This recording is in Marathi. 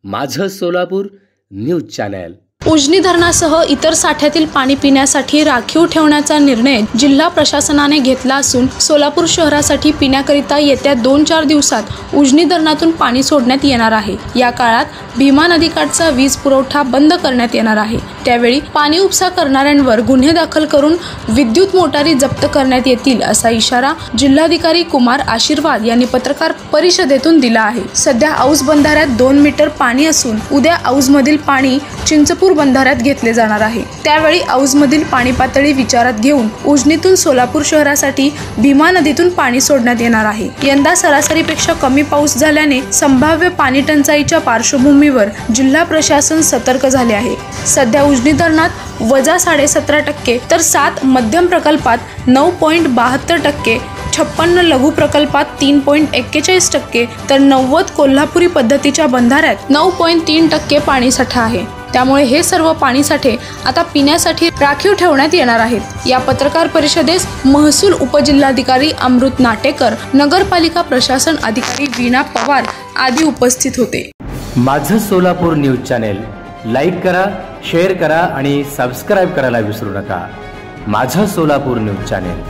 माझं सोलापूर न्यूज चॅनल। उजनी धरणासह इतर साठ्यातील पाणी पिण्यासाठी राखीव ठेवण्याचा निर्णय जिल्हा प्रशासनाने घेतला असून सोलापूर शहरासाठी पिण्याकरिता येत्या 2-4 दिवसात उजनी धरणातून पाणी सोडण्यात येणार आहे। या काळात भीमा नदीकाठचा वीज पुरवठा बंद करण्यात येणार आहे। त्यावेळी पाणी उपसा करणाऱ्यांवर गुन्हे दाखल करून विद्युत मोटारी जप्त करण्यात येतील असा इशारा जिल्हाधिकारी कुमार आशीर्वाद यांनी पत्रकार परिषदेतून दिला आहे। सध्या औज बंधाऱ्यात 2 मीटर पाणी असून उद्या औजमधील पाणी चिंचपूर बंधाऱ्यात घेतले जाणार आहे। त्यावेळी औजमधील पाणी पातळी विचारात घेऊन उजनीतून सोलापूर शहरासाठी भीमा नदीतून पाणी सोडण्यात येणार आहे। यंदा सरासरीपेक्षा कमी पाऊस झाल्याने संभाव्य पाणी टंचाईच्या पार्श्वभूमीवर जिल्हा प्रशासन सतर्क झाले आहे। सध्या उजनी धरणात वजा 17.5% तर 7 मध्यम प्रकल्पात 9.72%, 56 लघु प्रकल्पात 3.41% तर 90 कोल्हापुरी पद्धतीच्या बंधाऱ्यात 9.3% पाणीसाठा आहे। त्यामुळे हे सर्व पाणीसाठे आता पिण्यासाठी राखीव ठेवण्यात येणार आहेत। या पत्रकार परिषदेस महसूल उपजिल्हाधिकारी अमृत नाटेकर, नगरपालिका प्रशासन अधिकारी वीणा पवार आदी उपस्थित होते। माझं सोलापूर न्यूज चॅनल लाईक करा, शेअर करा आणि सबस्क्राइब करायला विसरू नका। माझं सोलापूर न्यूज चॅनल।